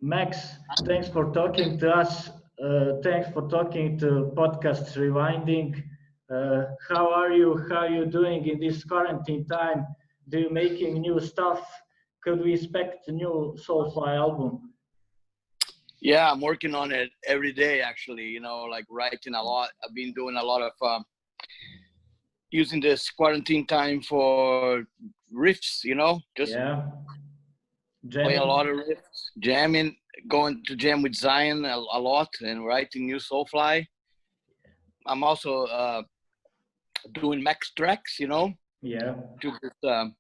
Max, thanks for talking to us. Thanks for talking to Podcast Rewinding. How are you? How are you doing in this quarantine time? Do you making new stuff? Could we expect a new Soulfly album? Yeah, I'm working on it every day, actually, like writing a lot. I've been doing a lot of using this quarantine time for riffs, just play a lot of riffs, jamming, going to jam with Zion a lot and writing new Soulfly. I'm also doing Max tracks, to this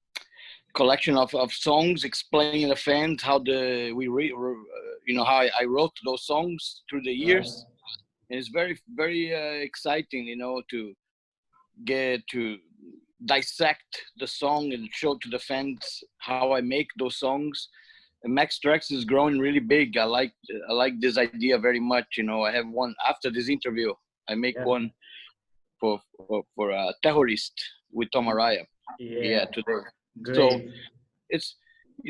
collection of songs, explaining to fans how how I wrote those songs through the years. And it's very, very exciting, to get to dissect the song and show to the fans how I make those songs. And Max Tracks is growing really big. I like this idea very much. I have one after this interview. I make one for Terrorist with Tom Araya. Today. Great. So it's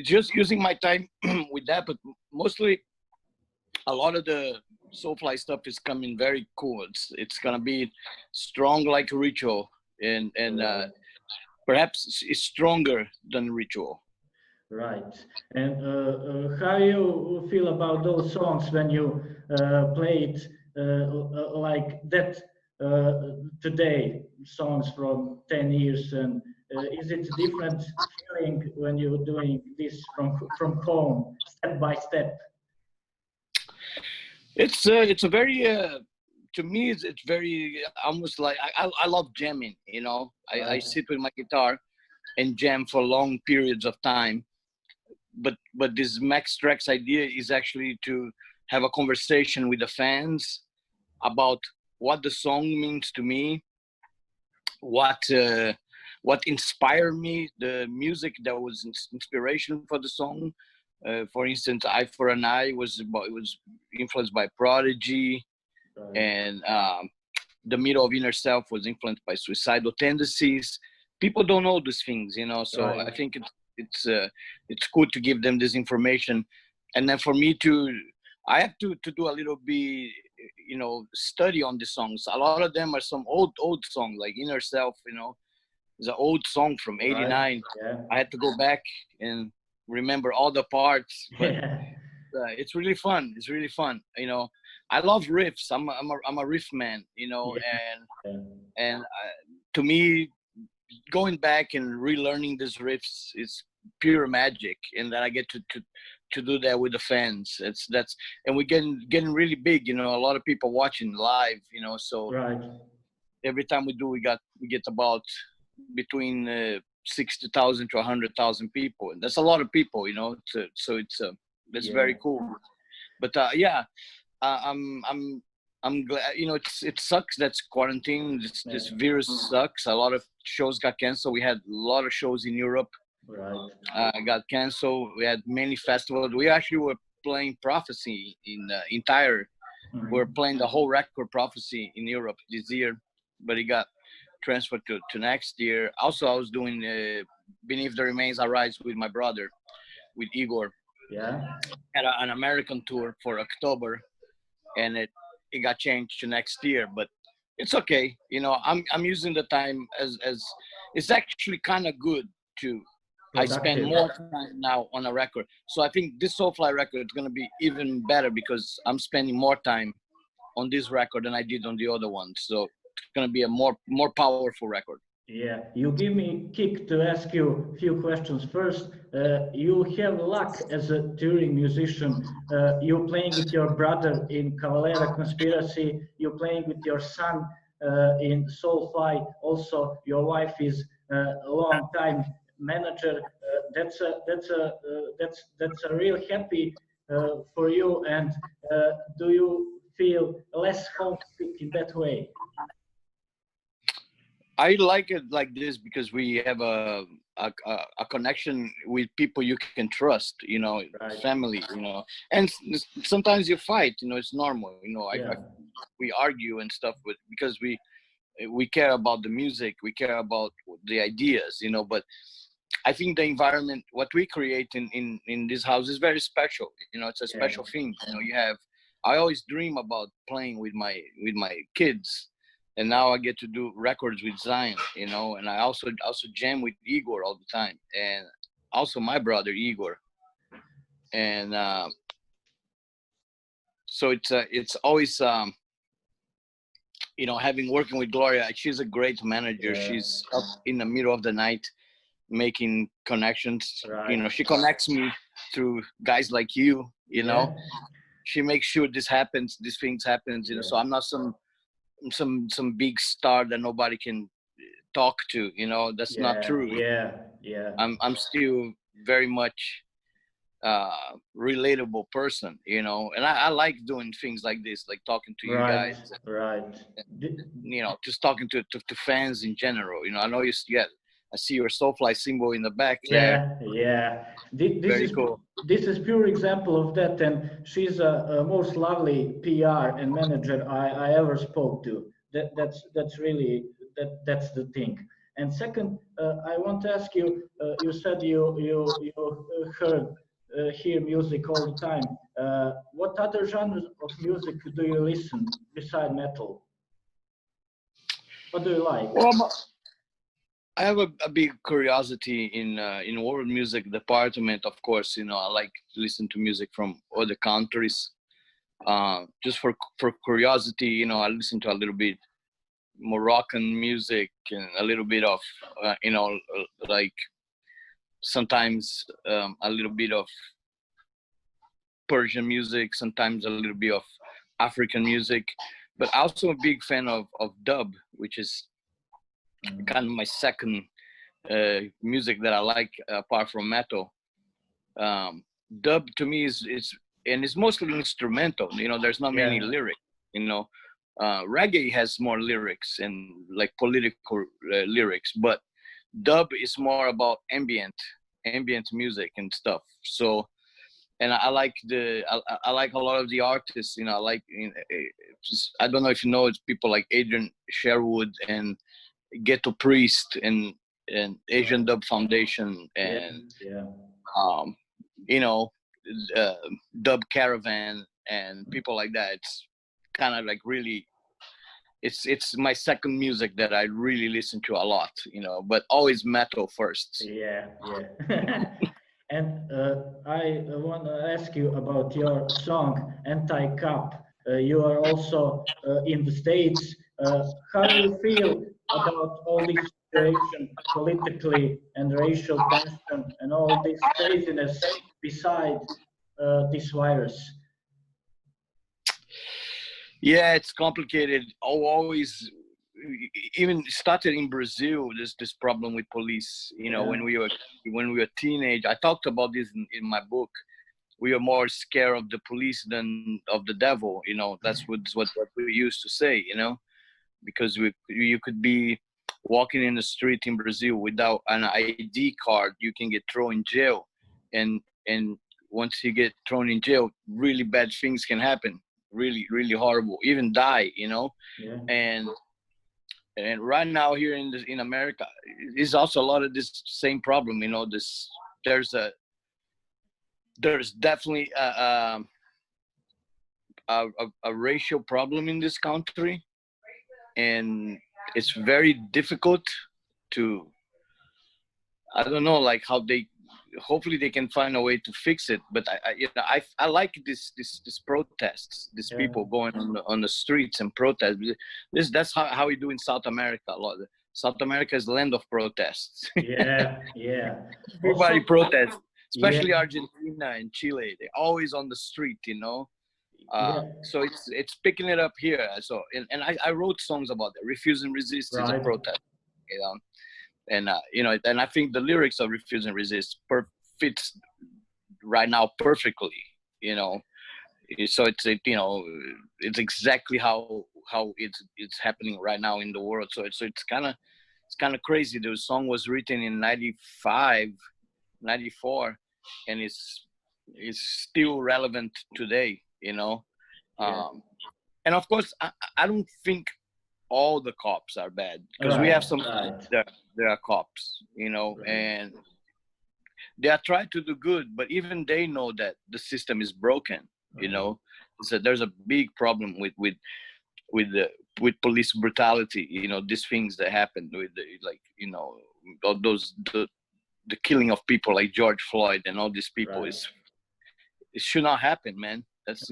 just using my time with that, but mostly a lot of the Soulfly stuff is coming very cool. It's gonna be strong like Ritual, and perhaps it's stronger than Ritual. Right. And how you feel about those songs when you play it like that today? Songs from 10 years, and is it a different feeling when you're doing this from home, step by step? It's a very to me it's very almost like I love jamming. I sit with my guitar and jam for long periods of time. But this Max Tracks idea is actually to have a conversation with the fans about what the song means to me, what inspired me, the music that was inspiration for the song. For instance, Eye for an Eye was influenced by Prodigy, and The Middle of Inner Self was influenced by Suicidal Tendencies. People don't know these things, so I think it's good to give them this information. And then for me I have to do a little bit, study on the songs. A lot of them are some old songs, like Inner Self, it's an old song from '89. Right. Yeah. I had to go back and remember all the parts, but it's really fun. It's really fun. I love riffs. I'm a riff man, and to me, going back and relearning these riffs is pure magic, and that I get to do that with the fans. And we're getting really big. A lot of people watching live. So every time we do, we get about between 60,000 to 100,000 people, and that's a lot of people. So it's very cool. But I'm glad. It sucks that's quarantine. This virus sucks. A lot of shows got canceled. We had a lot of shows in Europe. Got canceled. We had many festivals. We actually were playing Prophecy in entire. We're playing the whole record Prophecy in Europe this year, but it got transferred to next year. Also, I was doing Beneath the Remains Arise with my brother, with Igor. Had an American tour for October, and it got changed to next year, but it's okay. I'm using the time as it's actually kind of good to. I spend more time now on a record, so I think this Soulfly record is going to be even better because I'm spending more time on this record than I did on the other one. So it's going to be a more powerful record. Yeah, you give me kick to ask you a few questions. First, you have luck as a touring musician. You're playing with your brother in Cavalera Conspiracy. You're playing with your son in Soulfly. Also, your wife is a long time manager. That's a real happy for you. And do you feel less homesick in that way? I like it like this because we have a connection with people you can trust, family, and sometimes you fight, it's normal, we argue and stuff because we care about the music, we care about the ideas, you know, but I think the environment, what we create in this house is very special. You know, it's a special thing. You know, I always dream about playing with my kids, and now I get to do records with Zion, you know, and I also jam with Igor all the time, and also my brother Igor. And so it's always you know, working with Gloria. She's a great manager. She's up in the middle of the night making connections. You know, she connects me through guys like you, you know. She makes sure these things happens, you know. So I'm not some big star that nobody can talk to, you know. That's not true. I'm still very much relatable person, you know, and I like doing things like this, like talking to you guys, you know, just talking to fans in general, you know. I know I see your Soulfly symbol in the back there. Very cool. This is pure example of that, and she's a most lovely PR and manager I ever spoke to. That's really that's the thing. And second, I want to ask you. You said you hear music all the time. What other genres of music do you listen beside metal? What do you like? Well, I have a big curiosity in world music department. Of course, you know, I like to listen to music from other countries. Just for curiosity, you know, I listen to a little bit Moroccan music and a little bit of you know, like sometimes a little bit of Persian music, sometimes a little bit of African music, but also a big fan of dub, which is kind of my second music that I like apart from metal. Dub to me is it's mostly instrumental. You know, there's not many lyrics. You know, reggae has more lyrics and like political lyrics, but dub is more about ambient music and stuff. So, and I like I like a lot of the artists. You know, I like I don't know if you know, it's people like Adrian Sherwood and Ghetto Priest and Asian Dub Foundation and you know, Dub Caravan and people like that. It's kind of like really, it's my second music that I really listen to a lot, you know, but always metal first. And I want to ask you about your song Anti-Cup. You are also in the States. How do you feel about all this situation politically and racial tension and all this craziness beside this virus? Yeah, it's complicated. Always, even started in Brazil. There's this problem with police. You know, when we were teenage, I talked about this in my book. We are more scared of the police than of the devil. You know, that's what we used to say. You know, because you could be walking in the street in Brazil without an ID card, you can get thrown in jail, and once you get thrown in jail, really bad things can happen. Really horrible, even die, you know. And right now here in America is also a lot of this same problem, you know. There's definitely a racial problem in this country, and it's very difficult to, I don't know, like how hopefully they can find a way to fix it. But I like this protests, these people going on the streets and protest. That's how we do in South America a lot. South America is the land of protests. Everybody protests, especially Argentina and Chile. They're always on the street, you know. So it's picking it up here. So and I wrote songs about that. Refuse and Resist is a protest, you know. And you know, and I think the lyrics of Refuse and Resist fits right now perfectly, you know. So it's you know, it's exactly how it's happening right now in the world. So it's kind of crazy. The song was written in 95, 94, and it's still relevant today, you know. And of course, I don't think all the cops are bad, because we have some there are cops, you know, and they are trying to do good, but even they know that the system is broken, you know. So there's a big problem with police brutality, you know, these things that happen with like, you know, all those the killing of people like George Floyd and all these people it should not happen, man. It's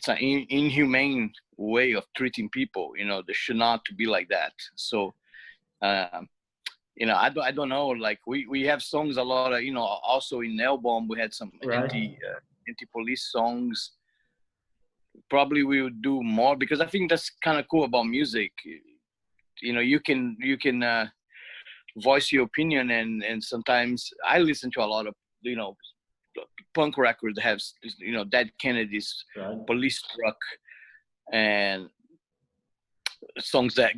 an inhumane way of treating people, you know. They should not be like that. So you know, I don't know, like we have songs a lot of, you know, also in Nailbomb we had some anti-police songs. Probably we would do more, because I think that's kind of cool about music. You know, you can voice your opinion, and sometimes I listen to a lot of, you know, punk records that have, you know, Dead Kennedys, Police Truck, and songs that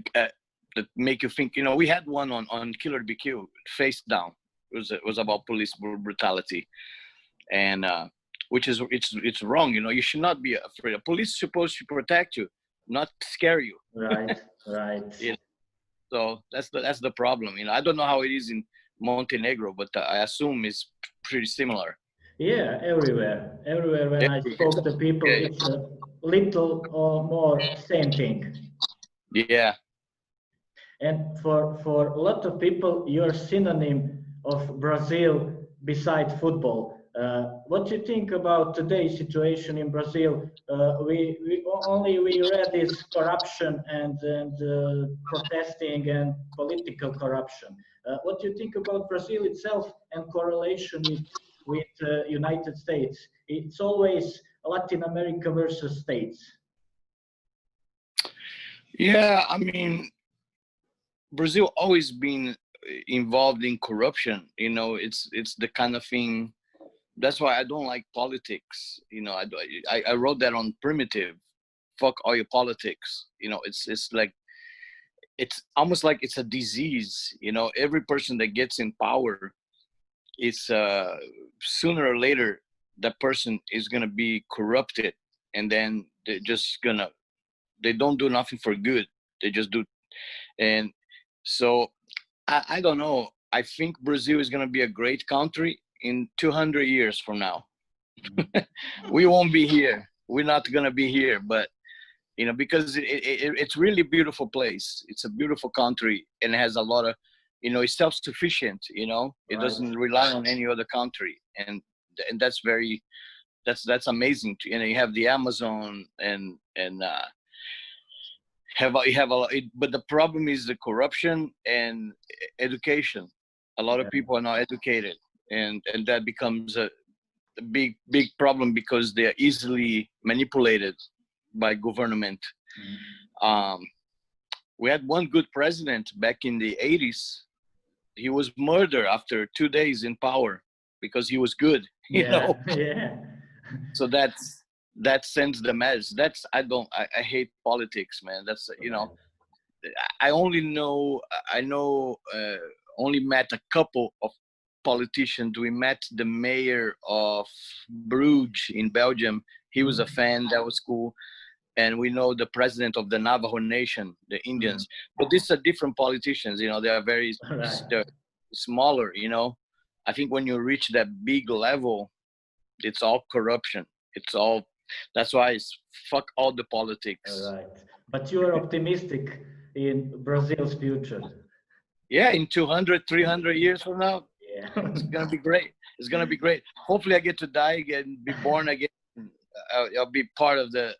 make you think. You know, we had one on Killer Be Killed, Face Down. It was about police brutality, and which is it's wrong. You know, you should not be afraid. The police is supposed to protect you, not scare you. Right. You know? So that's the problem. You know, I don't know how it is in Montenegro, but I assume it's pretty similar. Yeah, everywhere when I spoke to people, it's a little or more same thing. Yeah. And for a lot of people, you're synonym of Brazil beside football. What do you think about today's situation in Brazil? We read this corruption and protesting and political corruption. What do you think about Brazil itself and correlation with United States? It's always Latin America versus States. Yeah, I mean, Brazil always been involved in corruption. You know, it's the kind of thing. That's why I don't like politics. You know, I wrote that on Primitive. Fuck all your politics. You know, it's like, it's almost like it's a disease. You know, every person that gets in power, it's sooner or later that person is gonna be corrupted, and then they don't do nothing for good. They just do, and so I don't know. I think Brazil is gonna be a great country in 200 years from now. We won't be here. We're not gonna be here, but you know, because it's really a beautiful place. It's a beautiful country, and it has a lot of, you know, it's self-sufficient. You know, it doesn't rely on any other country, and that's that's amazing. You know, you have the Amazon and you have a lot, but the problem is the corruption and education. A lot of people are not educated, and that becomes a big problem, because they are easily manipulated by government. We had one good president back in the 80s. He was murdered after 2 days in power because he was good, you know. So that sends the message. I hate politics, man. That's, you know, I only met a couple of politicians. We met the mayor of Bruges in Belgium. He was a fan. That was cool. And we know the president of the Navajo Nation, the Indians. But these are different politicians. You know, they are very they're smaller. You know, I think when you reach that big level, it's all corruption. It's all. That's why it's fuck all the politics. Right. But you are optimistic in Brazil's future. Yeah, in 200, 300 years from now, it's gonna be great. It's gonna be great. Hopefully, I get to die again, be born again. I'll be part of that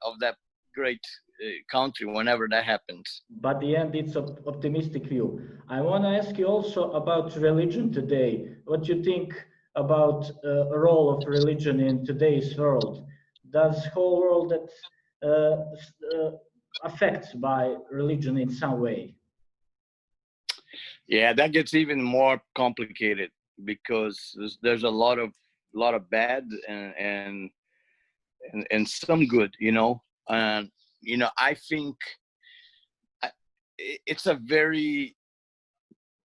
great country whenever that happens. But the end, it's an optimistic view. I want to ask you also about religion today. What do you think about a role of religion in today's world? Does whole world that affected by religion in some way? Yeah, that gets even more complicated, because there's a lot of bad and some good, you know. And you know, I think it's a very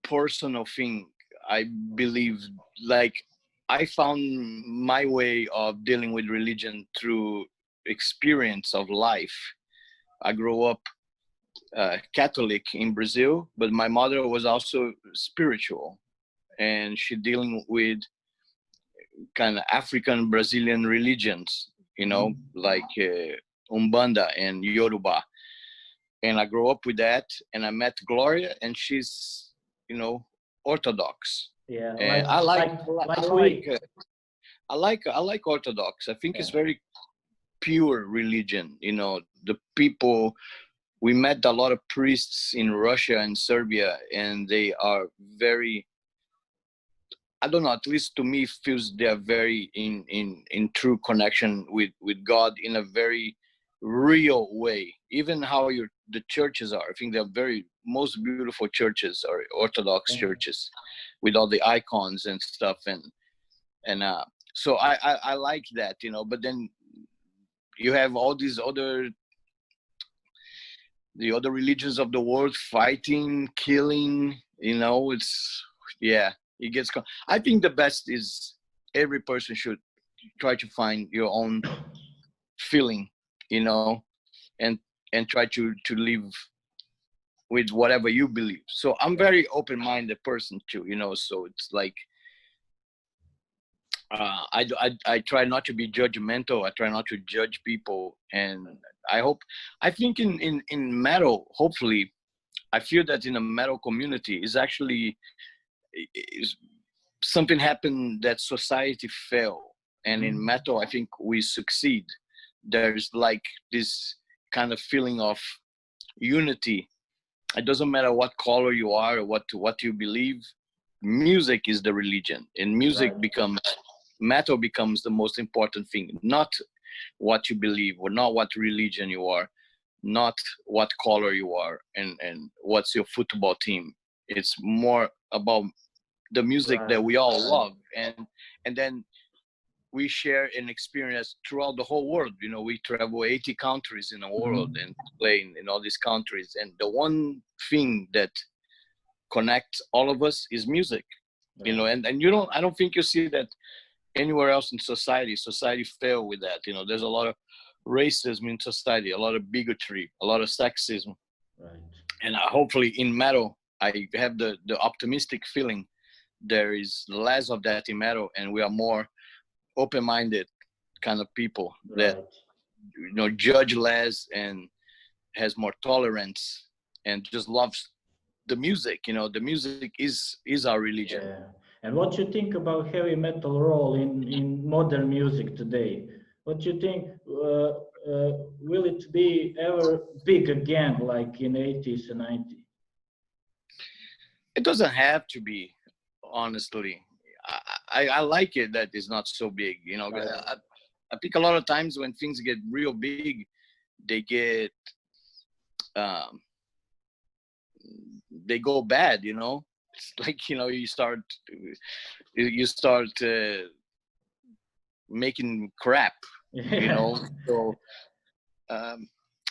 personal thing. I believe, like, I found my way of dealing with religion through experience of life. I grew up Catholic in Brazil, but my mother was also spiritual, and she dealing with kind of African Brazilian religions, you know, like Umbanda and Yoruba. And I grew up with that, and I met Gloria, and she's, you know, Orthodox. Yeah, And I like Orthodox. I think it's very pure religion. You know, the people, we met a lot of priests in Russia and Serbia, and they are very, I don't know, at least to me feels they are very in true connection with God in a very real way. Even how the churches are, I think they're very, most beautiful churches are Orthodox churches with all the icons and stuff. And so I like that, you know, but then you have all these the other religions of the world fighting, killing, you know, it's, yeah, it gets, I think the best is every person should try to find your own feeling, you know, and try to live with whatever you believe. So I'm very open-minded person too, you know, so it's like, I try not to be judgmental. I try not to judge people, and I think in metal, hopefully, I feel that in the metal community is actually something happened that society failed, and in metal, I think we succeed. There's like this kind of feeling of unity. It doesn't matter what color you are or what you believe. Music is the religion, and music metal becomes the most important thing, not what you believe or not what religion you are, not what color you are, and what's your football team. It's more about the music that we all love, and then we share an experience throughout the whole world. You know, we travel 80 countries in the world and play in all these countries, and the one thing that connects all of us is music. You know, and I don't think you see that anywhere else in society. Society fail with that. You know, there's a lot of racism in society, a lot of bigotry, a lot of sexism. And hopefully in metal, I have the optimistic feeling there is less of that in metal, and we are more open-minded kind of people that, you know, judge less and has more tolerance and just loves the music. You know, the music is our religion. Yeah. And what you think about heavy metal role in modern music today? What you think, will it be ever big again like in 80s and 90s? It doesn't have to be, honestly. I like it that it's not so big, you know. I think a lot of times when things get real big, they go bad, you know. It's like, you know, you start making crap, you know. So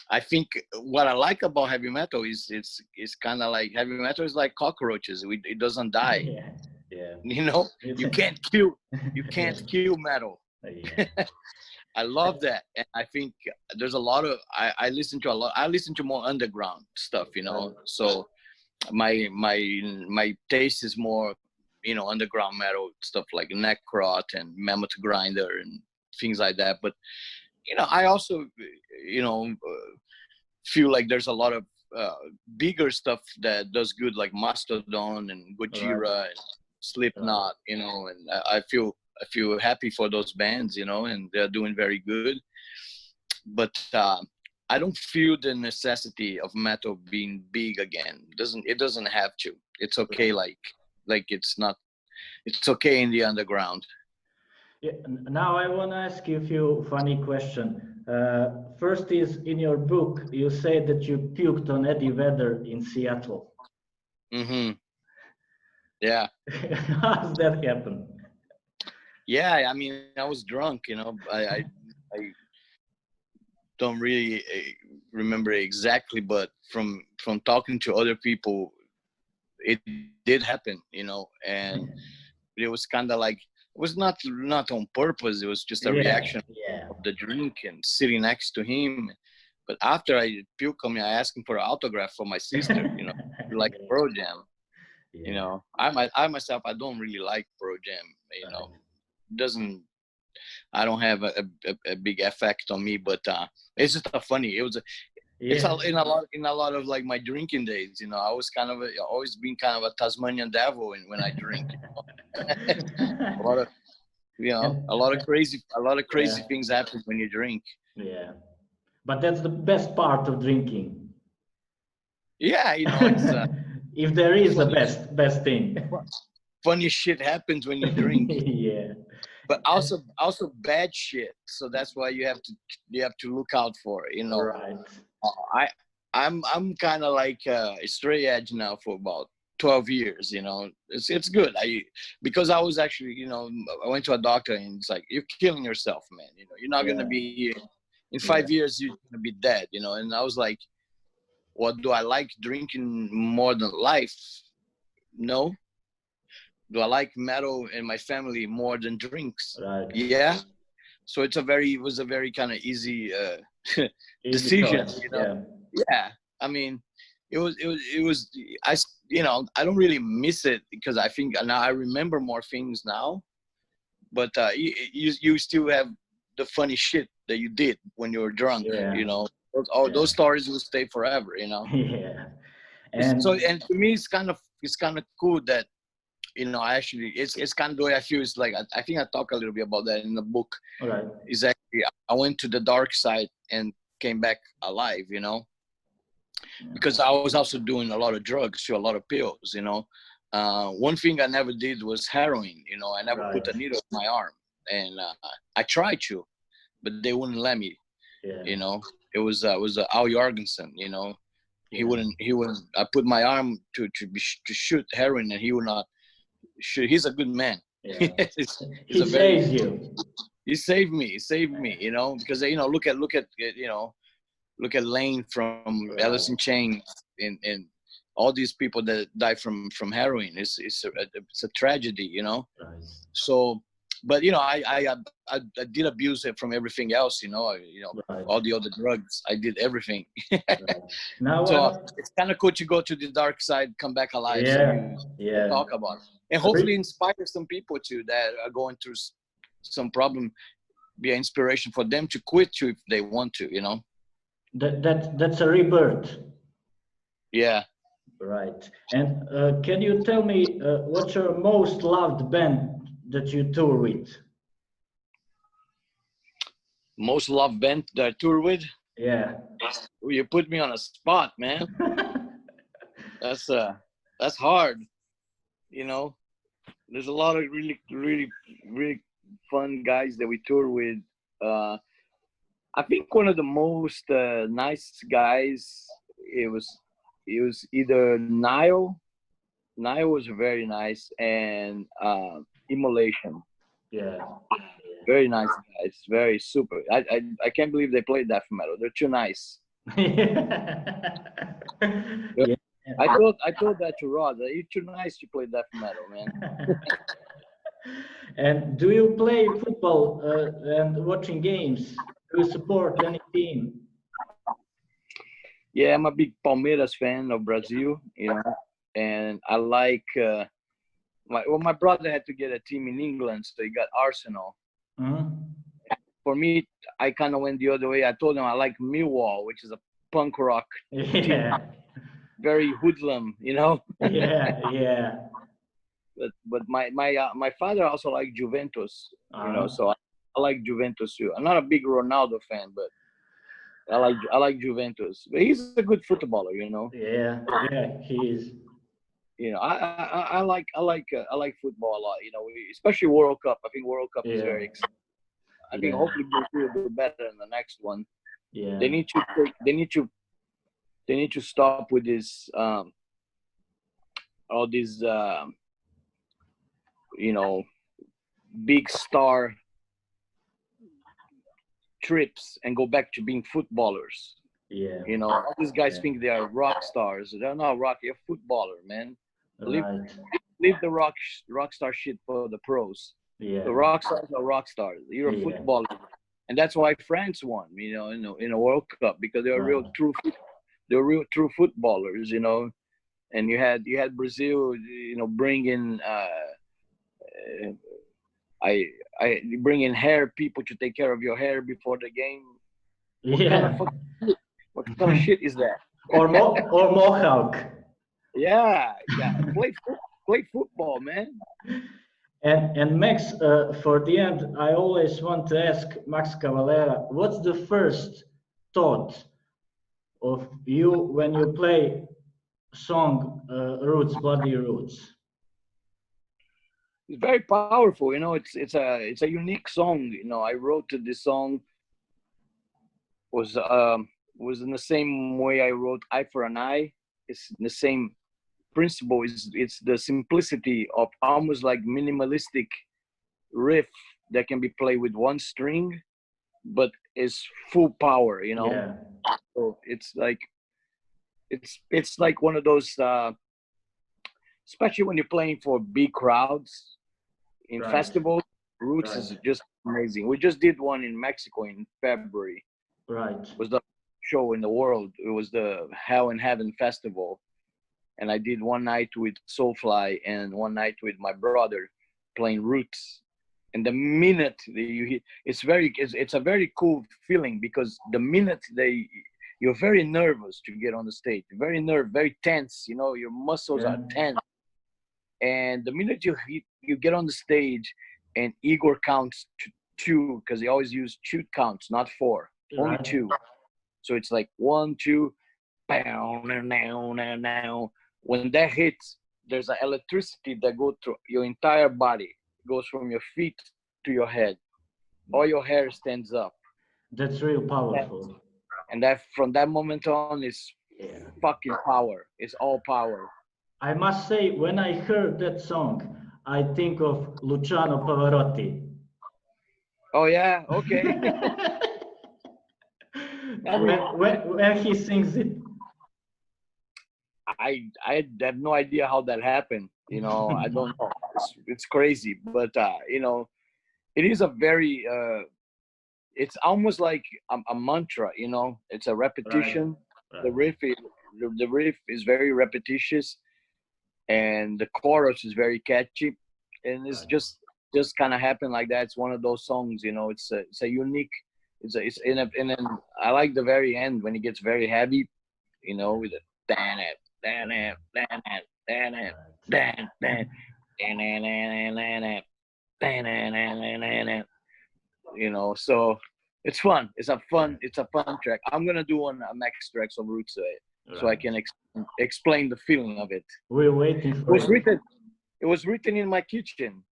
I think what I like about heavy metal is it's kind of like heavy metal is like cockroaches. It doesn't die. Yeah. You know, you can't kill metal. I love that, and I think there's a lot of I listen to more underground stuff, you know. So my taste is more, you know, underground metal stuff like Necrot and Mammoth Grinder and things like that. But, you know, I also, you know, feel like there's a lot of bigger stuff that does good, like Mastodon and Gojira and Slipknot, you know, and I feel happy for those bands, you know, and they're doing very good. But I don't feel the necessity of metal being big again. It doesn't have to. It's okay, like it's okay in the underground. Yeah, now I want to ask you a few funny questions. First is, in your book, you say that you puked on Eddie Vedder in Seattle. Yeah. How does that happen? Yeah, I mean, I was drunk, you know. I don't really remember exactly, but from talking to other people, it did happen, you know. And it was kind of like, it was not on purpose. It was just a reaction of the drink and sitting next to him. But after I puke on me, I asked him for an autograph for my sister, you know, like Pro Jam. You know, I myself, I don't really like Pro Jam, you know, I don't have a big effect on me, but it's just a funny, it's in a lot of like my drinking days, you know, I was always been kind of a Tasmanian devil when I drink, you know? a lot of, you know, a lot of crazy things happen when you drink. Yeah. But that's the best part of drinking. Yeah, you know, it's if there is a best thing. Funny shit happens when you drink. Yeah. But also bad shit. So that's why you have to look out for it, you know. Right. I'm kind of like straight edge now for about 12 years, you know. It's good. Because I was actually, you know, I went to a doctor and it's like, you're killing yourself, man. You know, you're not gonna be here. In 5 years, you're gonna be dead, you know. And I was like, what do I like drinking more than life? No. Do I like metal and my family more than drinks? Right. Yeah. So it was a very kind of easy decision, you know. Yeah. I mean, it was you know, I don't really miss it because I think now I remember more things now, but you still have the funny shit that you did when you were drunk, you know. Those stories will stay forever, you know. Yeah. And to me, it's kind of cool that, you know, actually it's kind of the way I feel. It's like I think I talk a little bit about that in the book. Right. Is actually I went to the dark side and came back alive, you know, because I was also doing a lot of drugs, a lot of pills, you know. One thing I never did was heroin, you know. I never put a needle in my arm, and I tried to, but they wouldn't let me. You know, it was Al Jorgensen, you know. He wouldn't. I put my arm to shoot heroin, and he would not shoot. He's a good man. Yeah. He saves you. He saved me. You know, because, you know, look at you know, look at Lane from Alice in Chains and all these people that die from heroin. It's a tragedy, you know. Right. So, but, you know, I did abuse it from everything else, you know. All the other drugs, I did everything. Now, so it's kind of cool to go to the dark side, come back alive, talk about it, and hopefully inspire some people too that are going through some problem, be an inspiration for them to quit too if they want to, you know. That's a rebirth. Yeah. Right. And can you tell me what's your most loved band that you tour with? Most loved band that I tour with? Yeah. You put me on a spot, man. That's hard. You know, there's a lot of really, really, really fun guys that we tour with. I think one of the most nice guys, it was either Nile was very nice, and Immolation. Yeah. Very nice guys, very super. I can't believe they played death metal. They're too nice. Yeah. I told that to Rod. You're too nice to play death metal, man. And do you play football and watching games? Do you support any team? Yeah, I'm a big Palmeiras fan of Brazil, you know, and I like my brother had to get a team in England, so he got Arsenal. Mm-hmm. For me, I kind of went the other way. I told him I like Millwall, which is a punk rock team. Very hoodlum, you know. Yeah. But my father also liked Juventus, you know, so I like Juventus too. I'm not a big Ronaldo fan, but I like Juventus. But he's a good footballer, you know. Yeah, he is. You know, I like football a lot. You know, especially World Cup. I think World Cup is very exciting. I think hopefully Brazil will do better in the next one. Yeah. They need to stop with this all these you know, big star trips and go back to being footballers. Yeah. You know, all these guys think they are rock stars. They're not rock. You're a footballer, man. Leave the rock star shit for the pros. Yeah. The rock stars are rock stars. You're a footballer. and that's why France won, you know, in a World Cup, because they were real true footballers, you know. And you had Brazil, you know, bringing I bring in hair people to take care of your hair before the game. What kind of shit is that? or mohawk. Yeah, play football, man. And Max, for the end, I always want to ask Max Cavalera, what's the first thought of you when you play song Roots, Bloody Roots? It's very powerful, you know. It's a unique song, you know. I wrote this song was in the same way I wrote Eye for an Eye. It's the same principle. It's the simplicity of almost like minimalistic riff that can be played with one string, but is full power, you know. Yeah. So it's like one of those, especially when you're playing for big crowds in festivals. Roots is just amazing. We just did one in Mexico in February. Right. It was the show in the world. It was the Hell in Heaven festival. And I did one night with Soulfly and one night with my brother playing Roots. And the minute you hit, it's a very cool feeling, because the minute you're very nervous to get on the stage, very tense, you know, your muscles are tense. And the minute you get on the stage and Igor counts to 2, because they always use 2 counts, not 4, only 2. So it's like 1, 2, now. When that hits, there's an electricity that goes through your entire body. It goes from your feet to your head. All your hair stands up. That's real powerful. And that from that moment on is fucking power. It's all power. I must say, when I heard that song, I think of Luciano Pavarotti. Oh yeah, okay. when he sings it. I have no idea how that happened. You know, I don't know. It's crazy, but you know, it is a very it's almost like a mantra. You know, it's a repetition. Right. The riff is very repetitious, and the chorus is very catchy, and it's just kind of happened like that. It's one of those songs. You know, it's a unique. I like the very end when it gets very heavy. You know, with the you know, so it's fun. It's a fun track. I'm gonna do one Max tracks of Roots so I can explain the feeling of it. We're waiting for it. It was written in my kitchen.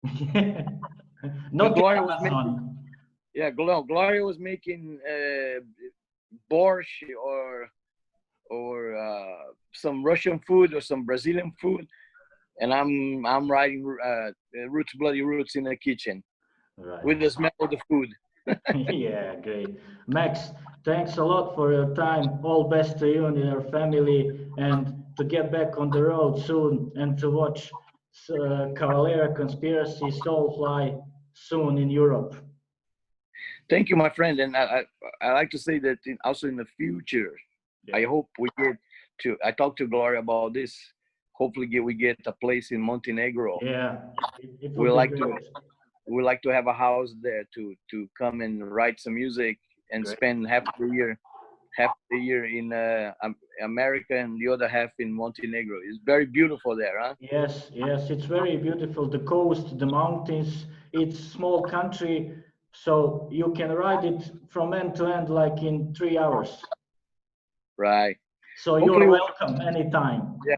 Not Gloria was making, Gloria was making borscht or some Russian food or some Brazilian food, and I'm writing Roots, Bloody Roots in the kitchen with the smell of the food. Yeah, great. Max, thanks a lot for your time. All best to you and your family, and to get back on the road soon and to watch Cavalera Conspiracy, Soulfly soon in Europe. Thank you, my friend. And I like to say that also in the future, I hope we get to, I talked to Gloria about this. Hopefully we get a place in Montenegro. Yeah. We like to have a house there to come and write some music and spend half the year in America and the other half in Montenegro. It's very beautiful there, huh? Yes, it's very beautiful. The coast, the mountains, it's small country, so you can ride it from end to end like in 3 hours. Right. So you're welcome anytime. Yeah.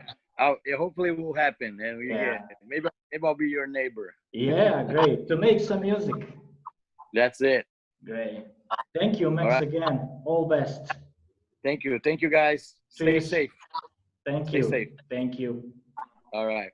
Hopefully it will happen, and maybe I'll be your neighbor. Yeah, great. To make some music. That's it. Great. Thank you, Max, again. All best. Thank you, guys. Stay safe. Thank you. Stay safe. Thank you. All right.